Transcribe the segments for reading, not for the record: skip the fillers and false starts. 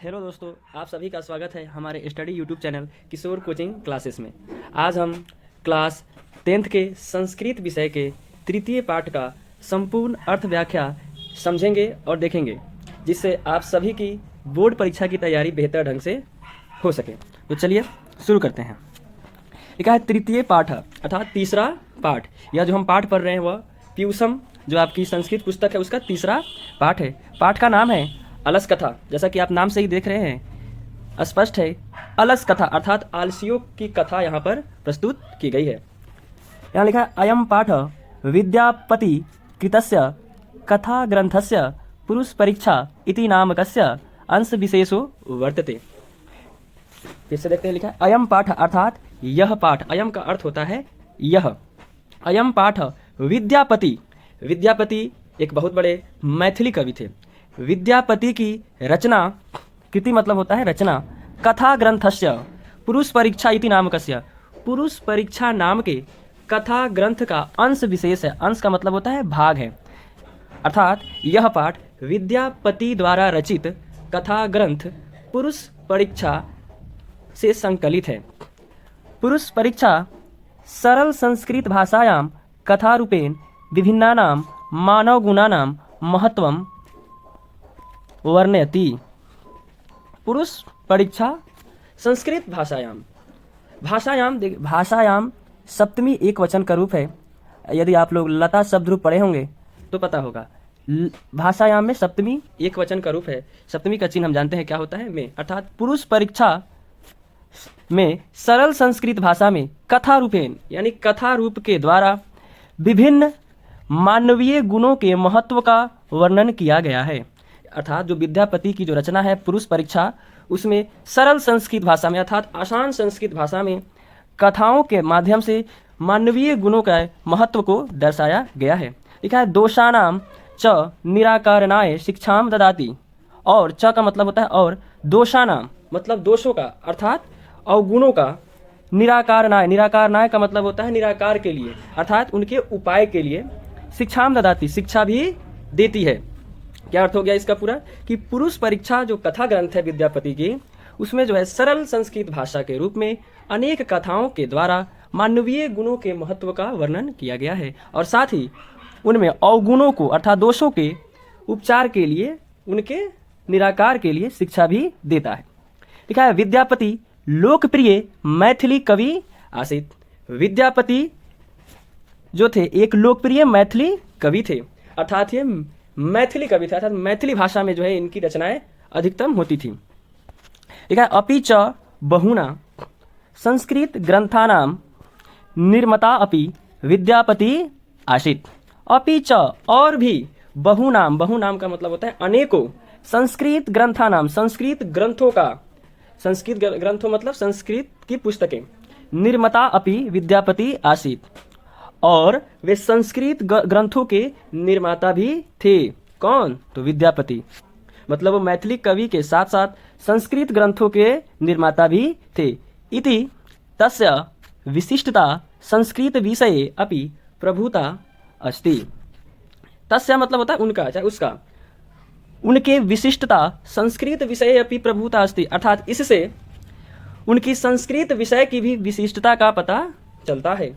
Hello दोस्तों, आप सभी का स्वागत है हमारे स्टडी यूट्यूब चैनल किशोर कोचिंग क्लासेस में। आज हम क्लास 10th के संस्कृत विषय के तृतीय पाठ का संपूर्ण अर्थ व्याख्या समझेंगे और देखेंगे, जिससे आप सभी की बोर्ड परीक्षा की तैयारी बेहतर ढंग से हो सके। तो चलिए शुरू करते हैं। लिखा है तृतीय पाठ अर्थात तीसरा पाठ। यह जो हम पाठ पढ़ रहे हैं वह पीयूषम जो आपकी संस्कृत पुस्तक है उसका तीसरा पाठ है। पाठ का नाम है अलस कथा। जैसा कि आप नाम से ही देख रहे हैं स्पष्ट है, अलस कथा अर्थात आलसियों की कथा यहाँ पर प्रस्तुत की गई है। यहाँ लिखा है अयम पाठ विद्यापति कृतस्य कथा ग्रंथस्य पुरुष परीक्षा इति नामकस्य अंश विशेषो वर्तते। फिर से देखते हैं, लिखा है अयम पाठ अर्थात यह पाठ। अयम का अर्थ होता है यह। अयम पाठ विद्यापति। विद्यापति एक बहुत बड़े मैथिली कवि थे। विद्यापति की रचना, कृति मतलब होता है रचना, कथा ग्रंथस्य पुरुष परीक्षा इति नामकस्य, पुरुष परीक्षा नाम के कथा ग्रंथ का अंश विशेष है। अंश का मतलब होता है भाग है। अर्थात यह पाठ विद्यापति द्वारा रचित कथा ग्रंथ पुरुष परीक्षा से संकलित है। पुरुष परीक्षा सरल संस्कृत भाषायां कथारूपेण विभिन्नानां मानव गुणानां महत्वं वर्णयति। पुरुष परीक्षा संस्कृत भाषायाम सप्तमी एक वचन का रूप है। यदि आप लोग लता शब्द रूप पढ़े होंगे तो पता होगा। भाषायाम में सप्तमी एक वचन का रूप है। सप्तमी का चिन्ह हम जानते हैं क्या होता है, में। अर्थात पुरुष परीक्षा में सरल संस्कृत भाषा में कथा रूपेण यानी कथा रूप के द्वारा विभिन्न मानवीय गुणों के महत्व का वर्णन किया गया है। अर्थात जो विद्यापति की जो रचना है पुरुष परीक्षा, उसमें सरल संस्कृत भाषा में अर्थात आसान संस्कृत भाषा में कथाओं के माध्यम से मानवीय गुणों का महत्व को दर्शाया गया है। लिखा है दोषानाम च निराकारणाय शिक्षाम ददाति। और च का मतलब होता है और, दोषानाम मतलब दोषों का अर्थात अवगुणों का, निराकारणाय, निराकारणाय का मतलब होता है निराकार के लिए अर्थात उनके उपाय के लिए, शिक्षाम ददाति शिक्षा भी देती है। क्या अर्थ हो गया इसका पूरा, कि पुरुष परीक्षा जो कथा ग्रंथ है विद्यापति की, उसमें जो है सरल संस्कृत भाषा के रूप में अनेक कथाओं के द्वारा मानवीय गुणों के महत्व का वर्णन किया गया है और साथ ही उनमें अवगुणों को अर्थात दोषों के उपचार के लिए, उनके निराकार के लिए शिक्षा भी देता है। लिखा है विद्यापति लोकप्रिय मैथिली कवि आसीत। विद्यापति जो थे एक लोकप्रिय मैथिली कवि थे। अर्थात ये मैथिली कवि थे, अर्थात मैथिली भाषा में जो है इनकी रचनाएं अधिकतम होती थी। लिखा है अपि च बहुना संस्कृत ग्रंथानां निर्माता अपि विद्यापति आसीत्। अपि च और भी, बहुनाम, बहुनाम का मतलब होता है अनेकों, संस्कृत ग्रंथानाम संस्कृत ग्रंथों का, संस्कृत ग्रंथों मतलब संस्कृत की पुस्तकें, निर्माता अपि विद्यापति आसीत् और वे संस्कृत ग्रंथों के निर्माता भी थे। कौन? तो विद्यापति। मतलब वो मैथिली कवि के साथ साथ संस्कृत ग्रंथों के निर्माता भी थे। इति तस्य विशिष्टता संस्कृत विषये अपि प्रभुता अस्ति। तस्य मतलब होता है उनका, चाहे उसका, उनके विशिष्टता संस्कृत विषये अपि प्रभुता अस्ति अर्थात इससे उनकी संस्कृत विषय की भी विशिष्टता का पता चलता है।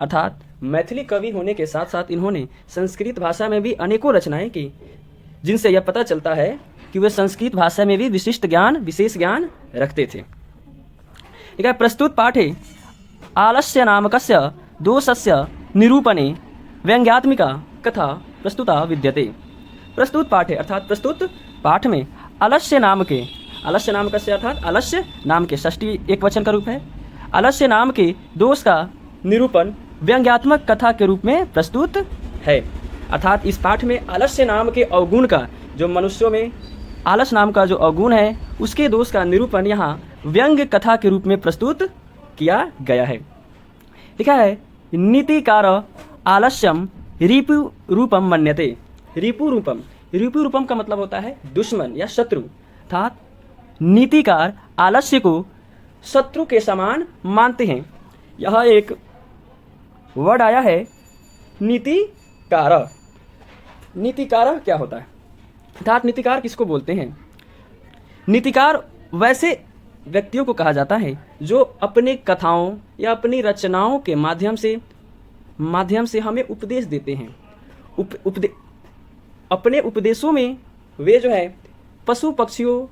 अर्थात मैथिली कवि होने के साथ साथ इन्होंने संस्कृत भाषा में भी अनेकों रचनाएं की, जिनसे यह पता चलता है कि वे संस्कृत भाषा में भी विशिष्ट ज्ञान, विशेष ज्ञान रखते थे। ठीक है, प्रस्तुत पाठे आलस्य नामकस्य दोषस्य निरूपणे व्यंग्यात्मिका कथा प्रस्तुता विद्यते। प्रस्तुत पाठे अर्थात प्रस्तुत पाठ में आलस्य नाम के, आलस्य नामकस्य अर्थात आलस्य नाम के, षष्ठी एक वचन का रूप है, आलस्य नाम के दोष का निरूपण व्यंग्यात्मक कथा के रूप में प्रस्तुत है। अर्थात इस पाठ में आलस्य नाम के अवगुण का, जो मनुष्यों में आलस नाम का जो अवगुण है उसके दोष का निरूपण यहाँ व्यंग्य कथा के रूप में प्रस्तुत किया गया है। लिखा है नीतिकार आलस्यम रिपु रूपम मन्यते। रिपु रूपम, रिपु रूपम का मतलब होता है दुश्मन या शत्रु। अर्थात नीतिकार आलस्य को शत्रु के समान मानते हैं। यह एक वर्ड आया है नीतिकार। नीतिकार क्या होता है? अर्थात नीतिकार किसको बोलते हैं? नीतिकार वैसे व्यक्तियों को कहा जाता है जो अपने कथाओं या अपनी रचनाओं के माध्यम से हमें उपदेश देते हैं। अपने उपदेशों में वे जो है पशु पक्षियों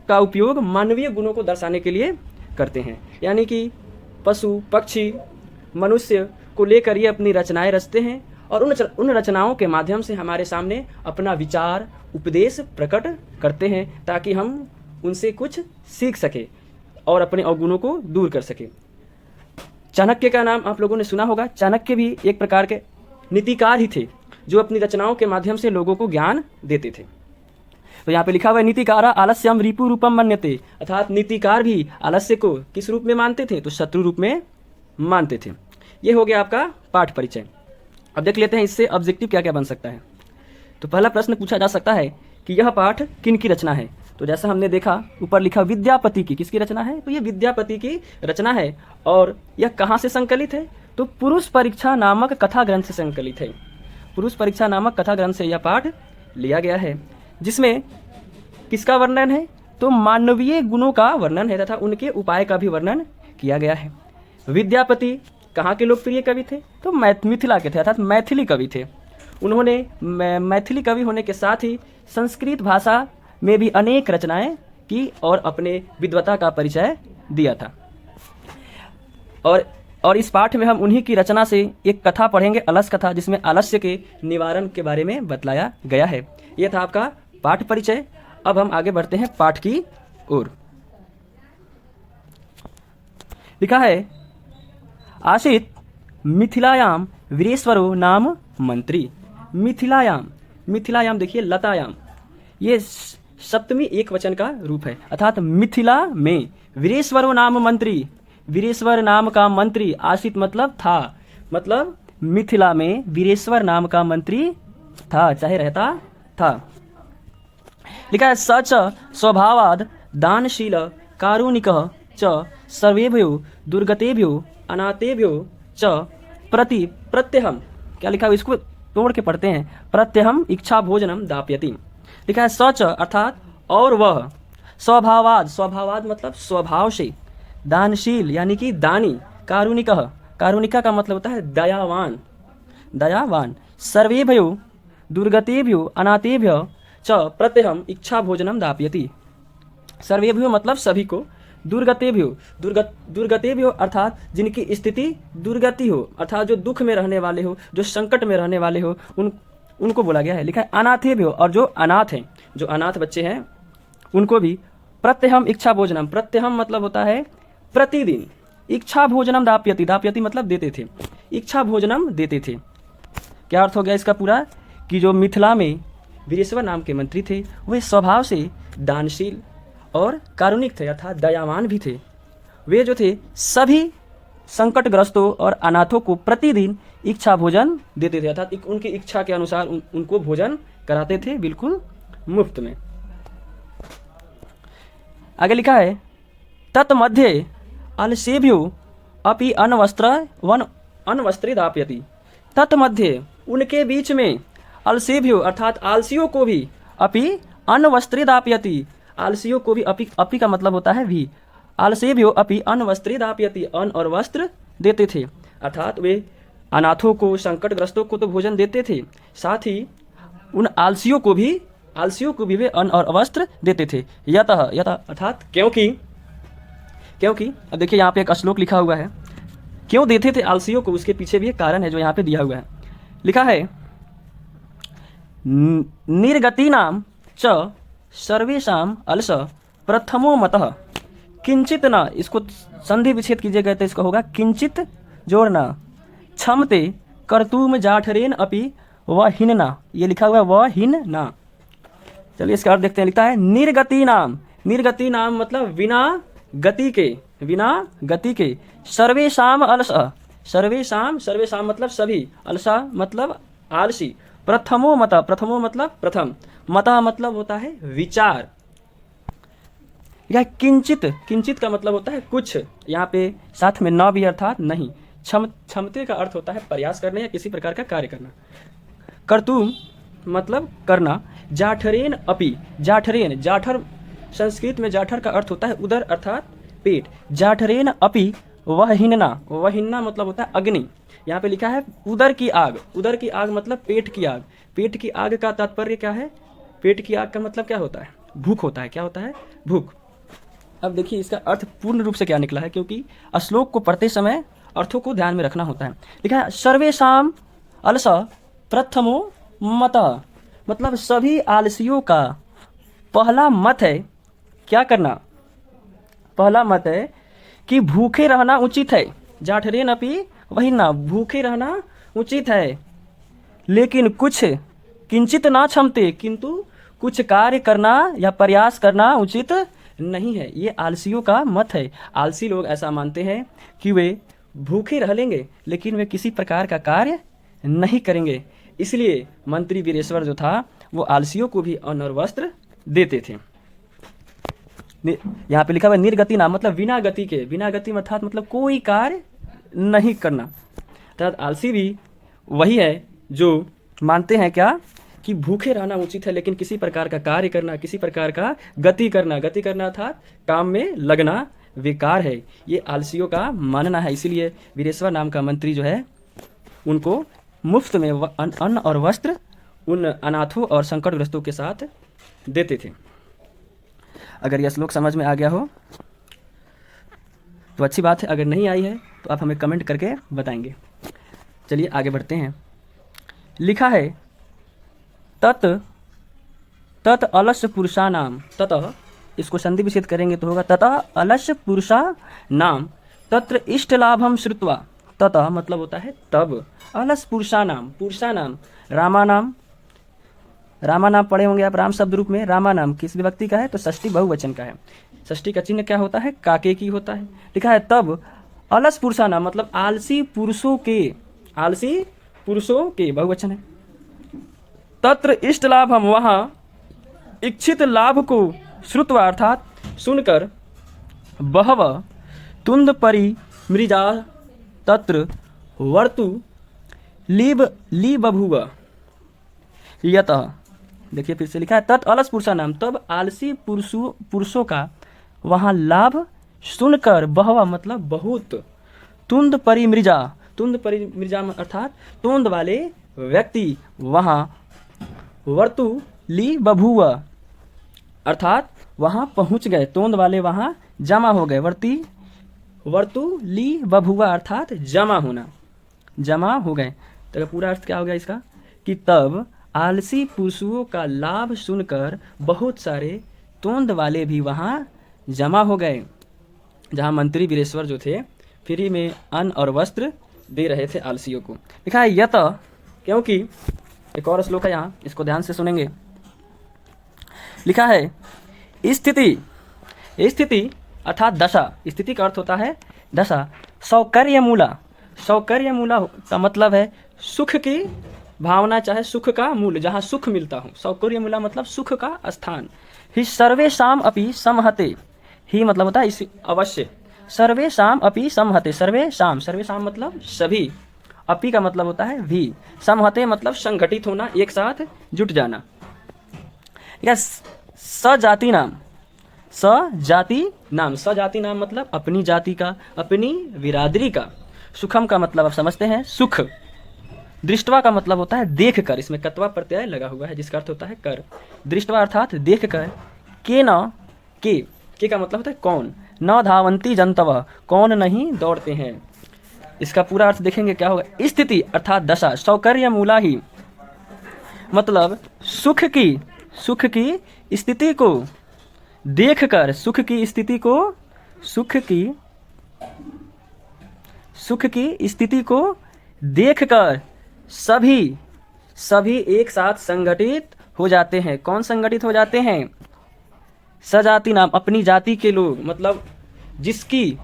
का उपयोग मानवीय गुणों को दर्शाने के लिए करते हैं। यानी कि पशु पक्षी मनुष्य को लेकर ये अपनी रचनाएं रचते हैं और उन रचनाओं के माध्यम से हमारे सामने अपना विचार उपदेश प्रकट करते हैं ताकि हम उनसे कुछ सीख सके और अपने अवगुणों को दूर कर सके। चाणक्य का नाम आप लोगों ने सुना होगा। चाणक्य भी एक प्रकार के नीतिकार ही थे जो अपनी रचनाओं के माध्यम से लोगों को ज्ञान देते थे। तो यहाँ पे लिखा हुआ है नीतिकारा आलस्यम रिपु रूपम मन्यते, अर्थात नीतिकार भी आलस्य को किस रूप में मानते थे? तो शत्रु रूप में मानते थे। ये हो गया आपका पाठ परिचय। अब देख लेते हैं इससे ऑब्जेक्टिव क्या क्या बन सकता है। तो पहला प्रश्न पूछा जा सकता है कि यह पाठ किन की रचना है? तो जैसा हमने देखा ऊपर लिखा विद्यापति की, किसकी रचना है? तो ये विद्यापति की रचना है। और यह कहाँ से संकलित है? तो पुरुष परीक्षा नामक कथा ग्रंथ से संकलित है। पुरुष परीक्षा नामक कथा ग्रंथ से यह पाठ लिया गया है, जिसमें किसका वर्णन है? तो मानवीय गुणों का वर्णन है तथा उनके उपाय का भी वर्णन किया गया है। विद्यापति कहाँ के लोकप्रिय कवि थे? तो मिथिला के थे, अर्थात मैथिली कवि थे। उन्होंने मैथिली कवि होने के साथ ही संस्कृत भाषा में भी अनेक रचनाएं की और अपने विद्वता का परिचय दिया था। और इस पाठ में हम उन्हीं की रचना से एक कथा पढ़ेंगे, अलस कथा, जिसमें आलस्य के निवारण के बारे में बतलाया गया है। यह था आपका पाठ परिचय। अब हम आगे बढ़ते हैं पाठ की ओर। लिखा है आसीत मिथिलायाम वीरेश्वरो नाम मंत्री। मिथिलायाम देखिए लतायाम, ये सप्तमी एक वचन का रूप है, अर्थात मिथिला में वीरेश्वरो नाम मंत्री, वीरेश्वर नाम का मंत्री। आसित मतलब था, मतलब मिथिला में वीरेश्वर नाम का मंत्री था, चाहे रहता था। लिखा है सच स्वभावाद दानशील कारुणिकः च सर्वेभ्यो दुर्गतेभ्यो अनाथेभ्यो च प्रत्यहम, क्या लिखा है इसको तोड़ के पढ़ते हैं, प्रत्यहम इच्छा भोजनम दापयति। लिखा है सच अर्थात और वह, स्वभावाद मतलब स्वभाव से, दानशील यानी कि दानी, कारुणिका का मतलब होता है दयावान, सर्वेभ्यो दुर्गतेभ्यो अनाथेभ्यो च प्रत्यहम इच्छा भोजनम दापयति। सर्वेभ्यो मतलब सभी को, दुर्गतेभ्यो अर्थात जिनकी स्थिति दुर्गति हो, अर्थात जो दुख में रहने वाले हो, जो संकट में रहने वाले हो, उनको बोला गया है। लिखा है अनाथेभ्यो, और जो अनाथ हैं, जो अनाथ बच्चे हैं उनको भी। प्रत्यहम इच्छा भोजनम, प्रत्यहम मतलब होता है प्रतिदिन, इच्छा भोजनम दाप्यति मतलब देते थे, इच्छा भोजनम देते थे। क्या अर्थ हो गया इसका पूरा? कि जो मिथिला में वीरेश्वर नाम के मंत्री थे वे स्वभाव से दानशील और कारुणिक थे, अर्थात दयावान भी थे। वे जो थे सभी संकटग्रस्तों और अनाथों को प्रतिदिन इच्छा भोजन देते थे, अर्थात उनकी इच्छा के अनुसार उनको भोजन कराते थे, बिल्कुल मुफ्त में। आगे लिखा है तत्मध्ये अलसेभ्यो अपि अनवस्त्रे दाप्यति। तत्मध्ये उनके बीच में, अलसेभ्यो अर्थात आलसियों को भी, अपि अनवस्त्रे दाप्यति, आलसियों को भी, अपि का मतलब होता है भी, आलसेभ्यो अपि अनवस्त्रे दाप्यति, अन्न और वस्त्र देते थे, अर्थात वे अनाथों को संकटग्रस्तों को तो भोजन देते थे, साथ ही उन आलसियों को भी वे अन्न और वस्त्र देते थे। यतः अर्थात क्योंकि अब देखिए यहाँ पे एक श्लोक लिखा हुआ है, क्यों देते थे आलसियों को, उसके पीछे भी एक कारण है जो यहाँ पे दिया हुआ है। लिखा है निर्गतीनाम च सर्वेषाम अलस प्रथमो मतः किंचित न, इसको संधि विच्छेद कीजिएगा तो इसका होगा किंचित जोड़ना, क्षमते कर्तुम जाठरेन अपि वह हिन्ना, ये लिखा हुआ है वह हिन्ना। चलिए इसका अर्थ देखते हैं। लिखता है निर्गति नाम मतलब बिना गति के, सर्वेषाम अलस, सर्वेषाम मतलब सभी, अलसा मतलब आलसी, प्रथमो मतलब प्रथम, मता मतलब होता है विचार, या किंचित का मतलब होता है कुछ, यहाँ पे साथ में न भी अर्थात नहीं। क्षमते का अर्थ होता है प्रयास करने या किसी प्रकार का कार्य करना। कर्तुम मतलब करना, जाठरेन अपि, जाठर संस्कृत में जाठर का अर्थ होता है उदर अर्थात पेट। जाठरेन अपि वहिन्ना, वहिन्ना मतलब होता है अग्नि। यहाँ पे लिखा है उदर की आग, उदर की आग मतलब पेट की आग। पेट की आग का तात्पर्य क्या है? पेट की आग का मतलब क्या होता है? भूख होता है। क्या होता है? भूख। अब देखिए इसका अर्थ पूर्ण रूप से क्या निकला है, क्योंकि श्लोक को पढ़ते समय अर्थों को ध्यान में रखना होता है। लिखा है सर्वेषाम अलस प्रथमो मतः, मतलब सभी आलसियों का पहला मत है क्या करना? पहला मत है कि भूखे रहना उचित है। जाठरेन अपि वहिन्ना, भूखे रहना उचित है, लेकिन कुछ किंचित ना क्षमते, किंतु कुछ कार्य करना या प्रयास करना उचित नहीं है। ये आलसियों का मत है। आलसी लोग ऐसा मानते हैं कि वे भूखे रह लेंगे लेकिन वे किसी प्रकार का कार्य नहीं करेंगे। इसलिए मंत्री वीरेश्वर जो था वो आलसियों को भी अन्न और वस्त्र देते थे। यहाँ पे लिखा हुआ निर्गति नाम, मतलब बिना गति के, बिना गति अर्थात मतलब कोई कार्य नहीं करना। अर्थात आलसी भी वही है जो मानते हैं क्या कि भूखे रहना उचित है लेकिन किसी प्रकार का कार्य करना, किसी प्रकार का गति करना, गति करना अर्थात काम में लगना बेकार है। ये आलसियों का मानना है। इसीलिए वीरेश्वर नाम का मंत्री जो है उनको मुफ्त में अन्न और वस्त्र उन अनाथों और संकटग्रस्तों के साथ देते थे। अगर यह श्लोक समझ में आ गया हो तो अच्छी बात है, अगर नहीं आई है तो आप हमें कमेंट करके बताएंगे। चलिए आगे बढ़ते हैं। लिखा है तत् तत् अलस्य पुरुषा नाम, ततः इसको संधि विच्छेद करेंगे तो होगा ततः अलस्य पुरुषा नाम तत्र इष्ट लाभम श्रुत्वा। ततः मतलब होता है तब, अलस पुरुषा नाम, पुरुषा नाम रामा नाम, रामा नाम पढ़े होंगे आप राम शब्द रूप में। रामा नाम किस विभक्ति का है? तो षष्ठी बहुवचन का है। षष्ठी का चिन्ह क्या होता है? काके की होता है। लिखा है तब अलस पुरुषा नाम मतलब आलसी पुरुषों के, आलसी पुरुषों के बहुवचन है। तत्र इष्ट लाभ, हम वहाँ इच्छित लाभ को श्रुत्वा अर्थात सुनकर, बहव तुंद परि मृजा तत्र वर्तु ली बभुव यतः। देखिए फिर से लिखा है तत् अलस पुरुषा नाम, तब आलसी पुरुषों का वहाँ लाभ सुनकर, बहवा मतलब बहुत, तुंद परिमृजा, तुंद परिमृजा अर्थात तोंद वाले व्यक्ति वहाँ, वर्तु ली बभुव अर्थात वहाँ पहुँच गए, तोंद वाले वहाँ जमा हो गए। वर्तु ली बभुव अर्थात जमा होना, जमा हो गए। तो पूरा अर्थ क्या हो गया इसका कि तब आलसी पुरुषों का लाभ सुनकर बहुत सारे तोंद वाले भी वहाँ जमा हो गए, जहाँ मंत्री वीरेश्वर जो थे फ्री में अन्न और वस्त्र दे रहे थे आलसियों को। लिखा है यत, क्योंकि एक और श्लोक है यहाँ, इसको ध्यान से सुनेंगे। लिखा है स्थिति, स्थिति अर्थात दशा, स्थिति का अर्थ होता है दशा। सौकर्य मूला, सौकर्य मूला का मतलब है सुख की भावना, चाहे सुख का मूल, जहाँ सुख मिलता हो। सौकर्य मूला मतलब सुख का स्थान। ही सर्वेषाम अपि समहते, ही मतलब होता है इस अवश्य, सर्वेषाम अपि समहते, सर्वेषाम, सर्वेषाम मतलब सभी, अपि का मतलब होता है भी, समहते मतलब संगठित होना, एक साथ जुट जाना। या सजाति नाम, सजाति नाम, सजाति नाम मतलब अपनी जाति का, अपनी बिरादरी का। सुखम का मतलब आप समझते हैं सुख। दृष्टवा का मतलब होता है देख कर, इसमें कत्वा प्रत्यय लगा हुआ है जिसका अर्थ होता है कर। दृष्टवा अर्थात देख कर। के न, के का मतलब होता है कौन। न धावंती जनतव, कौन नहीं दौड़ते हैं। इसका पूरा अर्थ देखेंगे क्या होगा। स्थिति अर्थात दशा, सौकर्य मूला ही मतलब सुख की स्थिति को देखकर, सुख की स्थिति को, सुख की स्थिति को देखकर सभी एक साथ संगठित हो जाते हैं। कौन संगठित हो जाते हैं? सजाति नाम, अपनी जाति के लोग, मतलब जिसकी,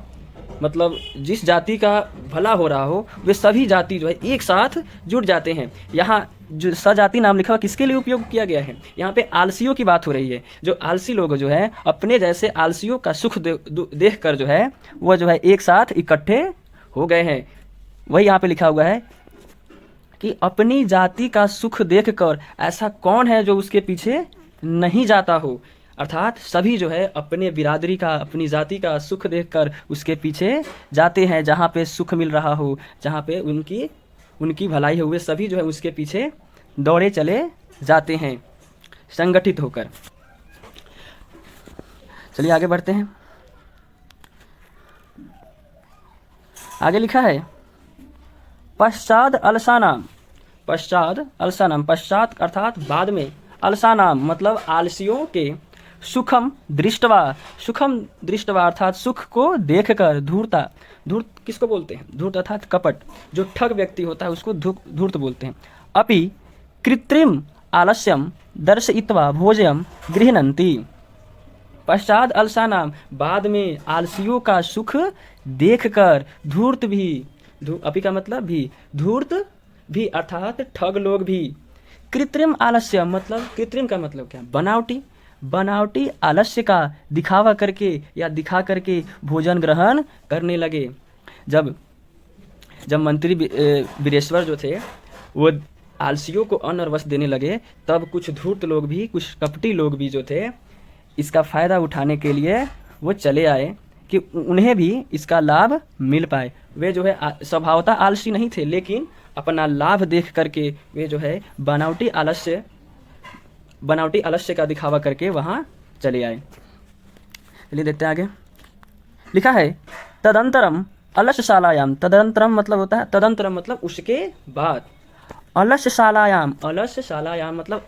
मतलब जिस जाति का भला हो रहा हो वे सभी जाति जो है एक साथ जुट जाते हैं। यहाँ जो सजाति नाम लिखा हुआ किसके लिए उपयोग किया गया है? यहाँ पे आलसियों की बात हो रही है। जो आलसी लोग जो है अपने जैसे आलसियों का सुख देख कर जो है वह जो है एक साथ इकट्ठे हो गए हैं। वही यहाँ पे लिखा हुआ है कि अपनी जाति का सुख देखकर ऐसा कौन है जो उसके पीछे नहीं जाता हो। अर्थात सभी जो है अपने बिरादरी का, अपनी जाति का सुख देखकर उसके पीछे जाते हैं, जहाँ पे सुख मिल रहा हो, जहाँ पे उनकी भलाई हो, वे सभी जो है उसके पीछे दौड़े चले जाते हैं संगठित होकर। चलिए आगे बढ़ते हैं। आगे लिखा है पश्चाद अलसानाम। पश्चात अलसानाम, पश्चात अर्थात बाद में, अलसानाम मतलब आलसियों के, सुखम दृष्टवा अर्थात सुख को देखकर, धूर्ता, धूर्त किसको बोलते हैं? धूर्त अर्थात कपट, जो ठग व्यक्ति होता है उसको धूर्त बोलते हैं। अपि कृत्रिम आलस्यम दर्शयित्वा भोजयम गृह्णन्ति। पश्चात अलसानाम, बाद में आलसियों का सुख देखकर धूर्त भी, अपि का मतलब भी, धूर्त भी अर्थात ठग लोग भी, कृत्रिम आलस्य मतलब, कृत्रिम का मतलब क्या? बनावटी आलस्य का दिखावा करके या दिखा करके भोजन ग्रहण करने लगे। जब मंत्री वीरेश्वर जो थे वो आलसियों को अन्न और वस्त्र देने लगे, तब कुछ धूर्त लोग भी, कुछ कपटी लोग भी जो थे, इसका फ़ायदा उठाने के लिए वो चले आए कि उन्हें भी इसका लाभ मिल पाए। वे जो है स्वभावतः आलसी नहीं थे, लेकिन अपना लाभ देख करके वे जो है बनावटी आलस्य का दिखावा करके वहाँ चले आए। चलिए देखते हैं आगे। लिखा है तदंतरम अलस्यशालायाम। तदंतरम मतलब होता है, तदंतरम मतलब उसके बाद, अलस्यशालायाम मतलब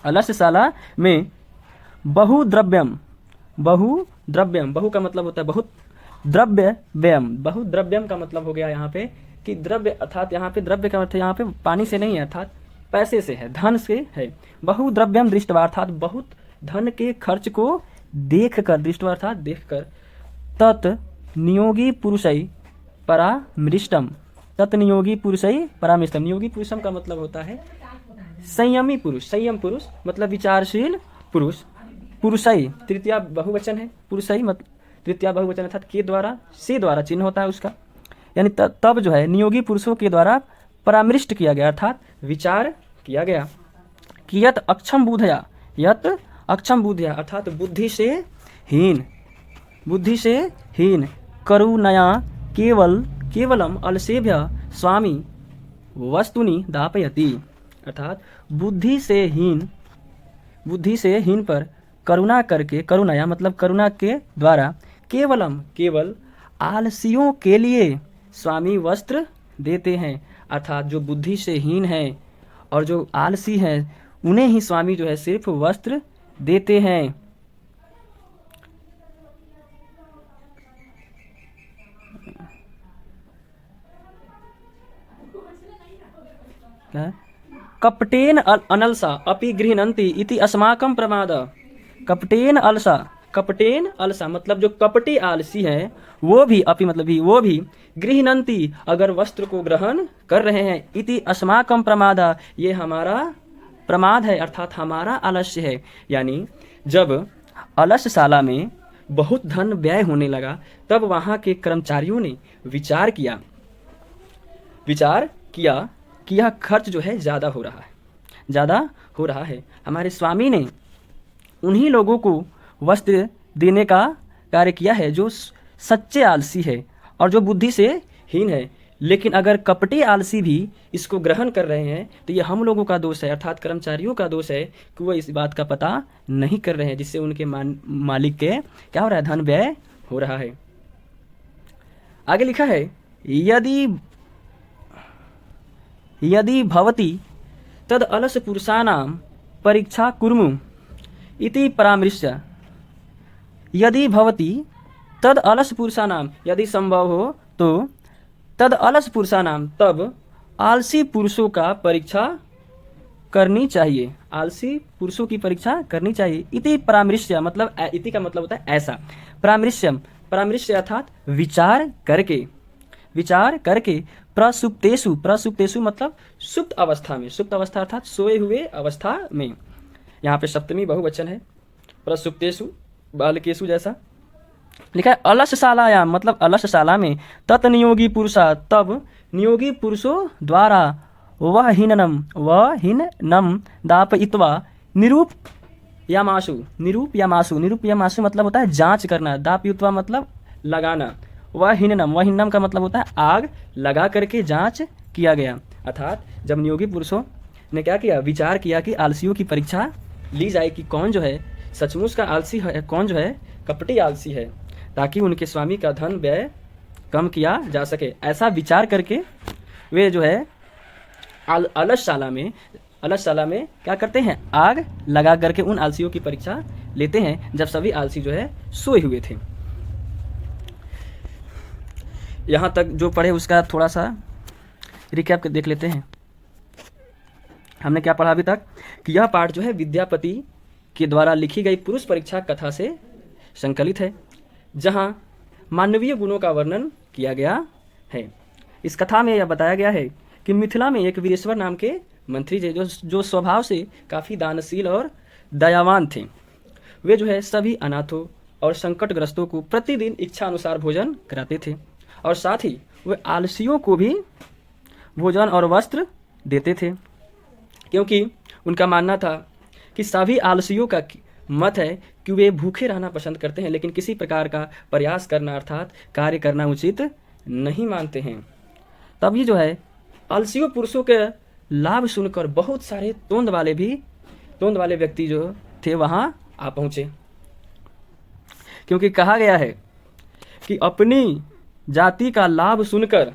अलस्यशाला में बहुद्रव्यम, बहु का मतलब होता है बहुत, बहुद्रव्यम का मतलब हो गया यहाँ पे कि द्रव्य, अर्थात यहाँ पे द्रव्य का अर्थ यहाँ पे पानी से नहीं है, अर्थात पैसे से है, धन से है। बहुद्रव्यम दृष्टवा अर्थात बहुत धन के खर्च को देखकर, दृष्टवा अर्थात देखकर, तत् नियोगी पुरुषई परामृष्टम, नियोगी पुरुषम का मतलब होता है संयमी पुरुष, संयम पुरुष मतलब विचारशील पुरुष। पुरुषई तृतीया बहुवचन है, पुरुषई मतलब तृतीया बहुवचन अर्थात के द्वारा, से द्वारा चिन्ह होता है उसका, यानी तब जो है नियोगी पुरुषों के द्वारा परामृष्ट किया गया अर्थात विचार किया गया। कि यत अक्षम बुद्धया अर्थात बुद्धि से हीन, करुणया केवलम अलसेभ्य स्वामी वस्तुनि दापयति। अर्थात बुद्धि से हीन पर करुणा करके, करुणया मतलब करुणा के द्वारा, केवल आलसियों के लिए स्वामी वस्त्र देते हैं। अर्थात जो बुद्धि से हीन है और जो आलसी हैं उन्हें ही स्वामी जो है सिर्फ वस्त्र देते हैं। कपटेन अनलसा अपि गृह्णन्ति इति अस्माकं प्रमाद। कपटेन अलसा मतलब जो कपटी आलसी है वो भी, अपि मतलब भी, वो भी, गृह्णन्ति अगर वस्त्र को ग्रहण कर रहे हैं, इति अस्माकं प्रमाद ये हमारा प्रमाद है, अर्थात हमारा आलस्य है। यानी जब अलस्यशाला में बहुत धन व्यय होने लगा, तब वहाँ के कर्मचारियों ने विचार किया कि यह खर्च जो है ज़्यादा हो रहा है। हमारे स्वामी ने उन्हीं लोगों को वस्त्र देने का कार्य किया है जो सच्चे आलसी है और जो बुद्धि से हीन है। लेकिन अगर कपटी आलसी भी इसको ग्रहण कर रहे हैं तो ये हम लोगों का दोष है, अर्थात कर्मचारियों का दोष है कि वो इस बात का पता नहीं कर रहे हैं, जिससे उनके मालिक के क्या हो रहा है, धन व्यय हो रहा है। आगे लिखा है यदि भवति तद अलस पुरुषाणां परीक्षा कुर्मु इति परामृश्य। यदि भवति तद अलस पुरुषाणां, यदि संभव हो तो तद अलस पुरुषाणां, तब आलसी पुरुषों का परीक्षा करनी चाहिए, आलसी पुरुषों की परीक्षा करनी चाहिए। इति परामृश्य मतलब, इति का मतलब होता है ऐसा, परामृश्य अर्थात विचार करके प्रसुप्तेषु मतलब सुप्त अवस्था में, सुप्त अवस्था अर्थात सोए हुए अवस्था में। यहाँ पे सप्तमी बहुवचन है, प्रसुप्तेषु बालकेषु जैसा लिखा है। अलस्यशालायाम मतलब अलस्यशाला में, तत् नियोगी पुरुषा तब नियोगी पुरुषों द्वारा वह हिननम दापयित्वा निरूपयामाशु। निरूपयामाशु मतलब होता है जांच करना, दापयित्वा मतलब लगाना, वह हिन्नम का मतलब होता है आग लगा करके जांच किया गया। अर्थात जब नियोगी पुरुषों ने क्या किया, विचार किया कि आलसियों की परीक्षा ली जाए कि कौन जो है सचमुच का आलसी है, कौन जो है कपटी आलसी है, ताकि उनके स्वामी का धन व्यय कम किया जा सके। ऐसा विचार करके वे जो है अलसशाला में क्या करते हैं, आग लगा करके उन आलसियों की परीक्षा लेते हैं जब सभी आलसी जो है सोए हुए थे। यहाँ तक जो पढ़े उसका थोड़ा सा रिकैप देख लेते हैं। हमने क्या पढ़ा अभी तक कि यह पाठ जो है विद्यापति के द्वारा लिखी गई पुरुष परीक्षा कथा से संकलित है, जहाँ मानवीय गुणों का वर्णन किया गया है। इस कथा में यह बताया गया है कि मिथिला में एक वीरेश्वर नाम के मंत्री थे जो स्वभाव से काफ़ी दानशील और दयावान थे। वे जो है सभी अनाथों और संकटग्रस्तों को प्रतिदिन इच्छा अनुसार भोजन कराते थे और साथ ही वे आलसियों को भी भोजन और वस्त्र देते थे, क्योंकि उनका मानना था कि सभी आलसियों का मत है कि वे भूखे रहना पसंद करते हैं, लेकिन किसी प्रकार का प्रयास करना अर्थात कार्य करना उचित नहीं मानते हैं। तभी जो है आलसियों पुरुषों के लाभ सुनकर बहुत सारे तोंद वाले व्यक्ति जो थे वहाँ आ पहुँचे, क्योंकि कहा गया है कि अपनी जाति का लाभ सुनकर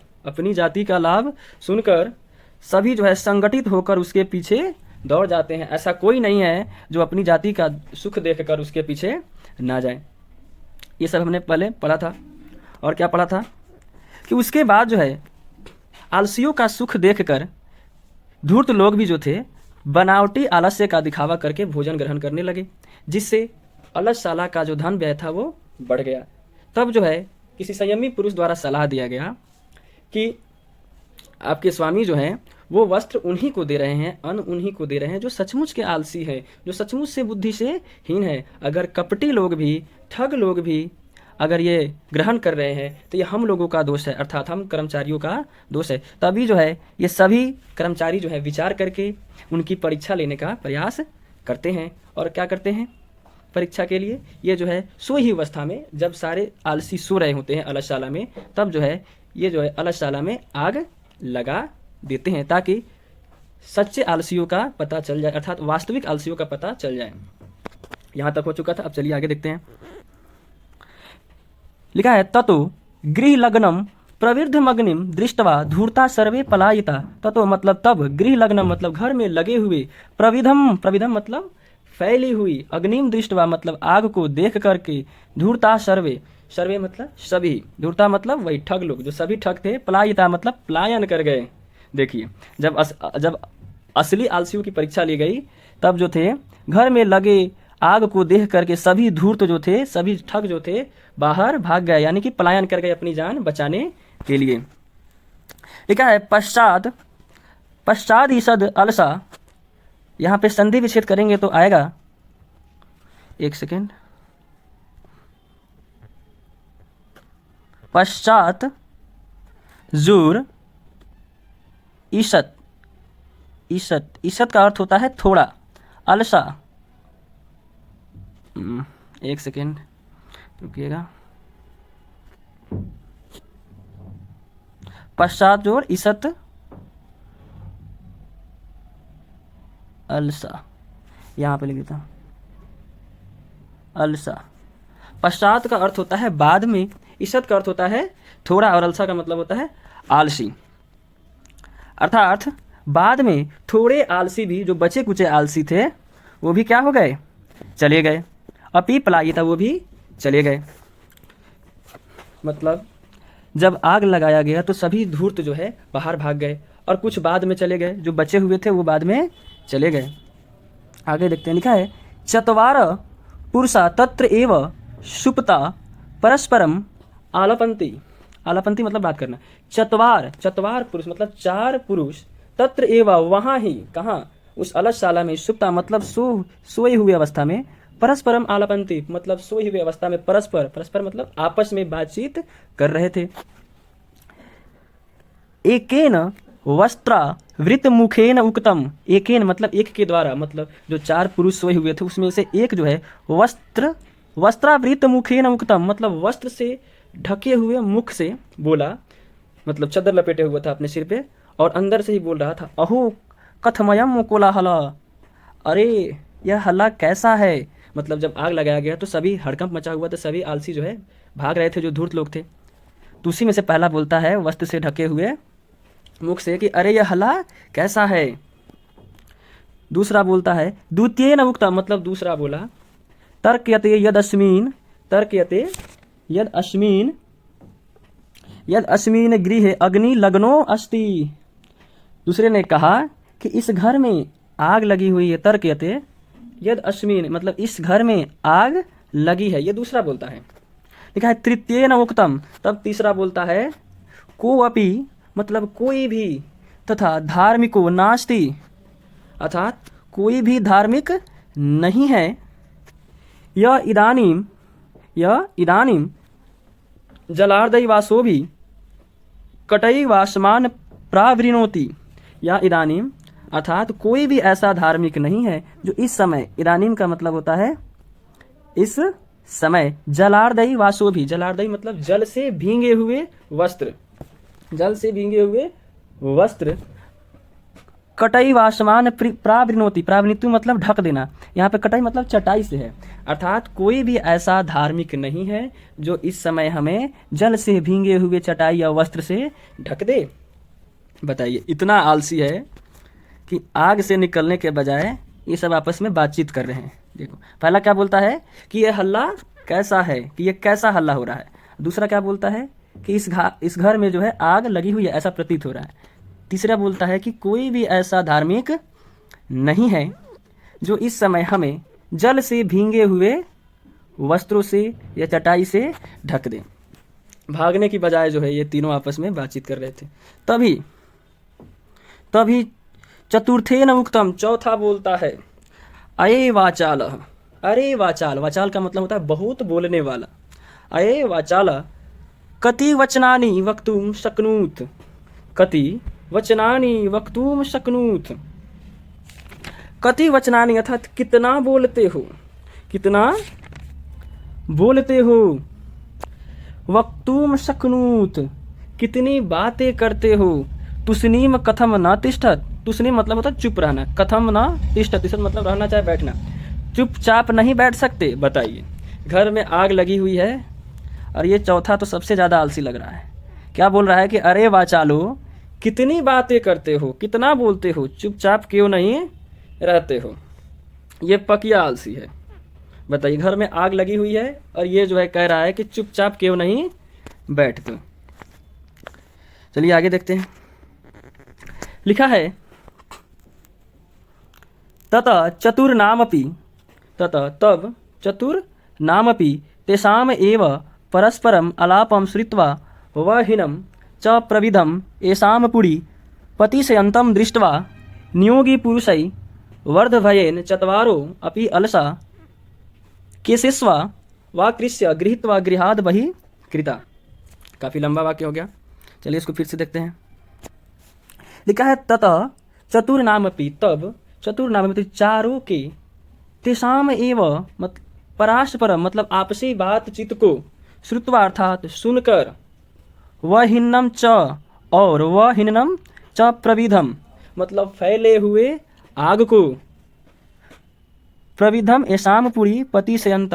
सभी जो है संगठित होकर उसके पीछे दौड़ जाते हैं। ऐसा कोई नहीं है जो अपनी जाति का सुख देखकर उसके पीछे ना जाए। ये सब हमने पहले पढ़ा था। और क्या पढ़ा था कि उसके बाद जो है आलसियों का सुख देखकर धूर्त लोग भी जो थे बनावटी आलस्य का दिखावा करके भोजन ग्रहण करने लगे, जिससे अलसशाला का जो धन व्यय था वो बढ़ गया। तब जो है किसी संयमी पुरुष द्वारा सलाह दिया गया कि आपके स्वामी जो हैं वो वस्त्र उन्हीं को दे रहे हैं, अन्न उन्हीं को दे रहे हैं जो सचमुच के आलसी है, जो सचमुच से बुद्धि से हीन है। अगर कपटी लोग भी, ठग लोग भी अगर ये ग्रहण कर रहे हैं तो ये हम लोगों का दोष है, अर्थात हम कर्मचारियों का दोष है। तभी जो है ये सभी कर्मचारी जो है विचार करके उनकी परीक्षा लेने का प्रयास करते हैं। और क्या करते हैं परीक्षा के लिए, ये जो है सोई ही अवस्था में जब सारे आलसी सो रहे होते हैं अलसशाला में, तब जो है ये जो है अलसशाला में आग लगा देते हैं ताकि सच्चे आलसियों का पता चल जाए, अर्थात वास्तविक आलसियों का पता चल जाए। यहाँ तक हो चुका था। अब चलिए आगे देखते हैं। लिखा है ततो गृह लग्नम प्रवृद्धमग्निम दृष्टवा धूर्ता सर्वे पलायिता। ततो मतलब तब, गृह लग्नम मतलब घर में लगे हुए, प्रविधम मतलब फैली हुई, अग्निम दृष्टवा मतलब आग को देख करके, धूर्ता सर्वे मतलब सभी, धूर्ता मतलब वही ठग लोग जो सभी ठग थे, पलायिता मतलब पलायन कर गए। देखिए जब असली आलसियों की परीक्षा ली गई तब जो थे घर में लगे आग को देख करके सभी धूर्त जो थे, सभी ठग जो थे बाहर भाग गए, यानी कि पलायन कर गए अपनी जान बचाने के लिए। लिखा है पश्चाद ईषद अलसा। यहाँ पे संधि विच्छेद करेंगे तो आएगा, एक सेकेंड, पश्चात जूर ईषत। ईषत का अर्थ होता है थोड़ा, अलसा, एक सेकेंड रुकिएगा, पश्चात जोर ईषत अलसा, यहाँ पे लिख देता हूँ अलसा। पश्चात का अर्थ होता है बाद में, ईषत का अर्थ होता है थोड़ा और अलसा का मतलब होता है आलसी। अर्थात बाद में थोड़े आलसी भी, जो बचे कुचे आलसी थे वो भी क्या हो गए, चले गए। अपी पलायिता, वो भी चले गए। मतलब जब आग लगाया गया तो सभी धूर्त जो है बाहर भाग गए और कुछ बाद में चले गए, जो बचे हुए थे वो बाद में चले गए। आगे देखते हैं। लिखा है चत्वार पुरुषा तत्र एव सुप्ता परस्परम आलपंती। आलपंती मतलब बात करना। चत्वार पुरुष मतलब चार पुरुष, तत्र एव वहाँ ही, कहाँ, उस अलसशाला में, सुप्ता मतलब सोए हुए अवस्था में, परस्परम आलपंती मतलब सोई हुई अवस्था में परस्पर मतलब आपस में बातचीत कर रहे थे। एकेन वस्त्रा वृत्त मुखेन उक्तम, एकेन मतलब एक के द्वारा, मतलब जो 4 पुरुष सोए हुए थे उसमें से एक जो है वस्त्रावृत मुखेन उक्तम, मतलब वस्त्र से ढके हुए मुख से बोला, मतलब चादर लपेटे हुआ था अपने सिर पे और अंदर से ही बोल रहा था, अहो कथमयम कोलाहला, अरे यह हल्ला कैसा है। मतलब जब आग लगाया गया तो सभी हड़कंप मचा हुआ था, सभी आलसी जो है भाग रहे थे, जो धूर्त लोग थे। तो उसी में से पहला बोलता है वस्त्र से ढके हुए मुख से कि अरे यह हल्ला कैसा है। दूसरा बोलता है द्वितीय न उक्ता, मतलब दूसरा बोला, तर्कयते यद अस्मिन गृहे अग्नि लग्नो अस्ति। दूसरे ने कहा कि इस घर में आग लगी हुई है। तर्कयते यद अस्मिन, मतलब इस घर में आग लगी है, ये दूसरा बोलता है। लिखा है तृतीय न उक्तम, तब तीसरा बोलता है को अपि, मतलब कोई भी, तथा धार्मिको नास्ति, अर्थात कोई भी धार्मिक नहीं है। यह इदानीम जलार्दयवासो भी कटई वासमान प्रावृणोति। या इदानीम, अर्थात कोई भी ऐसा धार्मिक नहीं है जो इस समय, इदानीम का मतलब होता है इस समय, जलार्दयी वासो भी, जलार्दयी मतलब जल से भींगे हुए वस्त्र, जल से भींगे हुए वस्त्र, कटई वासमान प्रावृणोति, प्रावृणितु मतलब ढक देना, यहाँ पे कटई मतलब चटाई से है, अर्थात कोई भी ऐसा धार्मिक नहीं है जो इस समय हमें जल से भींगे हुए चटाई या वस्त्र से ढक दे। बताइए, इतना आलसी है कि आग से निकलने के बजाय ये सब आपस में बातचीत कर रहे हैं। देखो, पहला क्या बोलता है कि ये हल्ला कैसा है, कि ये कैसा हल्ला हो रहा है। दूसरा क्या बोलता है कि इस घर में जो है आग लगी हुई है, ऐसा प्रतीत हो रहा है। तीसरा बोलता है कि कोई भी ऐसा धार्मिक नहीं है जो इस समय हमें जल से भींगे हुए वस्त्रों से या चटाई से ढक दे। भागने की बजाय जो है ये तीनों आपस में बातचीत कर रहे थे। तभी चतुर्थेन उक्तम, चौथा बोलता है अये वाचाल, अरे वाचाल, वाचाल का मतलब होता है बहुत बोलने वाला। अये वाचाल कति वचनानि वक्तुम शक्नूत, कति वचनानि वक्तुम शक्नूत, कति वचनानि अर्थात कितना बोलते हो, कितना बोलते हो, वक्तुम शक्नूत कितनी बातें करते हो, तुस्नीम कथम न तिष्ठत, तुस्नीम मतलब होता है चुप रहना, कथम न तिष्ठत, तिष्ठत मतलब रहना चाहे बैठना, चुपचाप नहीं बैठ सकते। बताइए, घर में आग लगी हुई है और ये चौथा तो सबसे ज़्यादा आलसी लग रहा है। क्या बोल रहा है कि अरे वाचालो कितनी बातें करते हो, कितना बोलते हो, चुपचाप क्यों नहीं रहते हो। ये पकिया आलसी है। बताइए, घर में आग लगी हुई है और ये जो है कह रहा है कि चुपचाप क्यों नहीं बैठते। चलिए आगे देखते हैं। लिखा है ततः चतुर्नामपि, ततः तब चतुर्नामपि तेषाम एव परस्परम अलापम श्रुत्वा वहीनम च प्रविधम येषाम पुरी पतिशयन्तं दृष्ट्वा नियोगी पुरुषै वर्धभयेन चत्वारो अपि अलसा केशेष्वा वा कृष्य गृहीत्वा गृहाद् बहिः कृता। काफ़ी लंबा वाक्य हो गया, चलिए इसको फिर से देखते हैं। लिखा है ततः चतुर्नामपि, तब चतुर्नामपि चारों के, तेषाम एव मत परास्परम मतलब आपसी बातचीत को, श्रुत्वा अर्थात सुनकर, वहिन्नम च और वहिन्नम च प्रविधम मतलब फैले हुए आग को, प्रविधम येषाम पुरी पतिशयन्त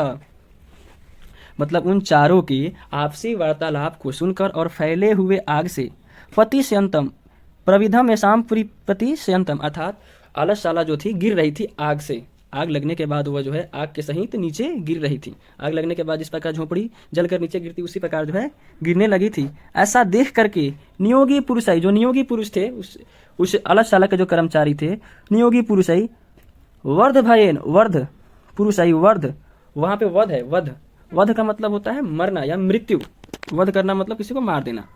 मतलब उन चारों की आपसी वार्तालाप को सुनकर और फैले हुए आग से, पतिशयन्तम प्रविधम येषाम पुरी पतिशयन्तम अर्थात आलसशाला जो थी गिर रही थी आग से, आग लगने के बाद वह जो है आग के सहित नीचे गिर रही थी। आग लगने के बाद जिस प्रकार झोपड़ी जलकर नीचे गिरती उसी प्रकार जो है गिरने लगी थी। ऐसा देख करके नियोगी पुरुषाई, जो नियोगी पुरुष थे, उस आलसशाला के जो कर्मचारी थे, नियोगी पुरुषाई वर्ध भयेन, वर्ध पुरुषाई वर्ध, वहाँ पे वध है, वध, वध का मतलब होता है मरना या मृत्यु, वध करना मतलब किसी को मार देना,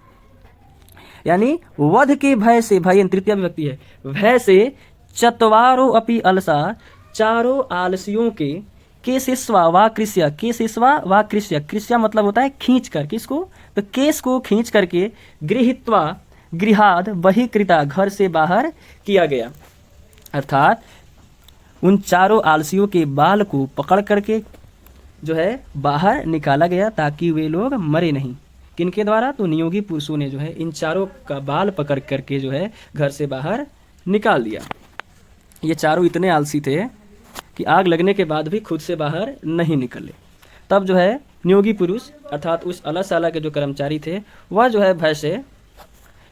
यानी वध के भय से, भयेन तृतीया विभक्ति है, भय से चत्वारो अपि अलसा चारों आलसियों के शिष्वा वा कृष्य, के शिष्वा वा कृष्य, कृष्य मतलब होता है खींच कर, किसको, तो केस को खींच करके, गृहीत्वा गृहाद बहिकृता, घर से बाहर किया गया। अर्थात उन चारों आलसियों के बाल को पकड़ करके जो है बाहर निकाला गया ताकि वे लोग मरे नहीं। किनके द्वारा? तो नियोगी पुरुषों ने जो है इन चारों का बाल पकड़ करके जो है घर से बाहर निकाल दिया। ये चारों इतने आलसी थे कि आग लगने के बाद भी खुद से बाहर नहीं निकले। तब जो है नियोगी पुरुष अर्थात उस अलसशाला के जो कर्मचारी थे वह जो है भय से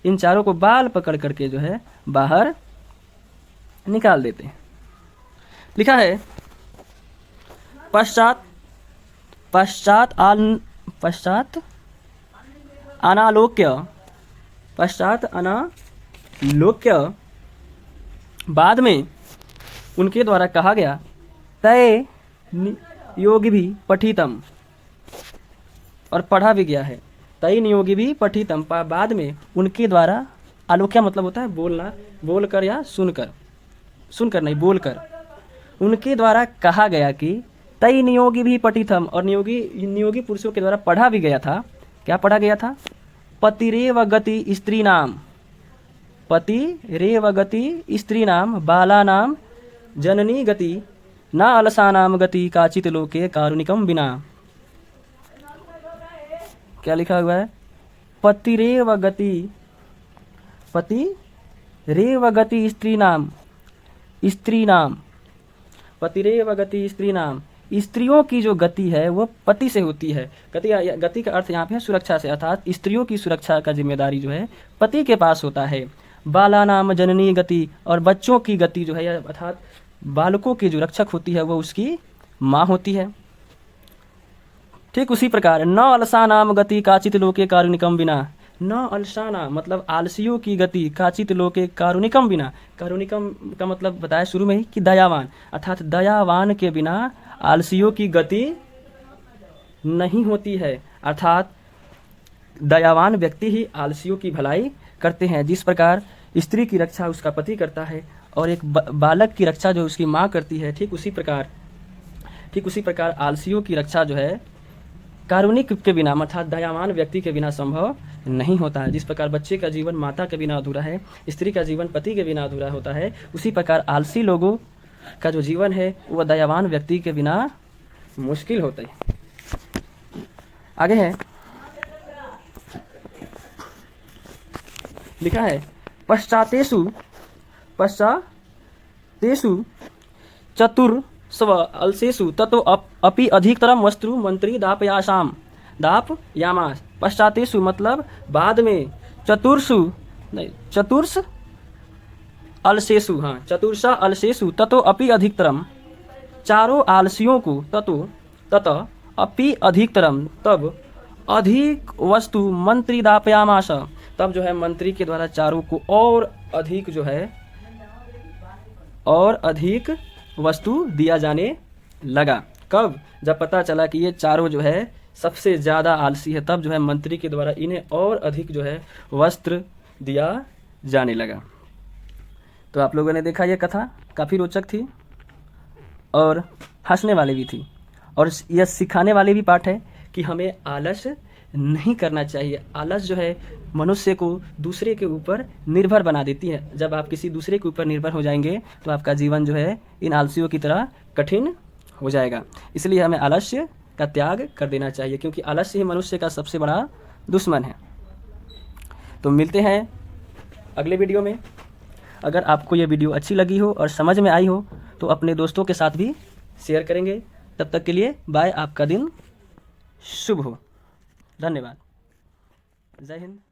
इन चारों को बाल पकड़ करके जो है बाहर निकाल देते हैं। लिखा है पश्चात अनालोक्य बाद में उनके द्वारा कहा गया तय नियोगी भी पठितम, और पढ़ा भी गया है। तय नियोगी भी पठितम बाद में उनके द्वारा, आलोक्य मतलब होता है बोलना, बोलकर या सुनकर नहीं बोलकर, उनके द्वारा कहा गया कि तय नियोगी भी पठितम, और नियोगी पुरुषों के द्वारा पढ़ा भी गया था। क्या पढ़ा गया था? पतिरेव गति स्त्री नाम, पतिरेव गति स्त्री नाम, बाला नाम जननी गति, न अलसानाम गति काचित लोके कारुणिकम बिना। क्या लिखा हुआ है? पतिरेव गति स्त्री नाम, पतिरेव गति स्त्री नाम, स्त्रियों की जो गति है वो पति से होती है। गति का अर्थ यहाँ पे है सुरक्षा से, अर्थात स्त्रियों की सुरक्षा का जिम्मेदारी जो है पति के पास होता है। बाला नाम जननी गति, और बच्चों की गति जो है अर्थात बालकों की जो रक्षक होती है वो उसकी माँ होती है। ठीक उसी प्रकार न अलसा नाम गति काचित लोके कारुणिकम बिना, न अलसाना मतलब आलसियों की गति, काचित लोके कारुणिकम बिना, कारुणिकम का मतलब बताया शुरू में ही कि दयावान, अर्थात दयावान के बिना आलसियों की गति नहीं होती है। अर्थात दयावान व्यक्ति ही आलसियों की भलाई करते हैं। जिस प्रकार स्त्री की रक्षा उसका पति करता है और एक बालक की रक्षा जो उसकी माँ करती है, ठीक उसी प्रकार आलसियों की रक्षा जो है कारुणिक के बिना अर्थात दयावान व्यक्ति के बिना संभव नहीं होता है। जिस प्रकार बच्चे का जीवन माता के बिना अधूरा है, स्त्री का जीवन पति के बिना अधूरा होता है, उसी प्रकार आलसी लोगों का जो जीवन है वह दयावान व्यक्ति के बिना मुश्किल होता है। आगे है, लिखा है पश्चातेषु चतुर्स्व अलसेषु ततो अपि अधिकतरम वस्तु मंत्री दापयामास। पश्चातेषु मतलब बाद में, चतुर्ष अलसेषु, हाँ चतुर्षा अलसेषु ततो अपि अधिकतरम, चारों आलसियों को तत अपि अधिकतरम तब अधिक वस्तु मंत्री दापयामास, तब जो है मंत्री के द्वारा चारों को और अधिक वस्तु दिया जाने लगा। कब? जब पता चला कि ये चारों जो है सबसे ज़्यादा आलसी है, तब जो है मंत्री के द्वारा इन्हें और अधिक जो है वस्त्र दिया जाने लगा। तो आप लोगों ने देखा ये कथा काफ़ी रोचक थी और हंसने वाली भी थी, और यह सिखाने वाले भी पाठ है कि हमें आलस नहीं करना चाहिए। आलस जो है मनुष्य को दूसरे के ऊपर निर्भर बना देती है। जब आप किसी दूसरे के ऊपर निर्भर हो जाएंगे तो आपका जीवन जो है इन आलसियों की तरह कठिन हो जाएगा। इसलिए हमें आलस्य का त्याग कर देना चाहिए, क्योंकि आलस्य ही मनुष्य का सबसे बड़ा दुश्मन है। तो मिलते हैं अगले वीडियो में। अगर आपको ये वीडियो अच्छी लगी हो और समझ में आई हो तो अपने दोस्तों के साथ भी शेयर करेंगे। तब तक के लिए बाय। आपका दिन शुभ हो। धन्यवाद। जय हिंद।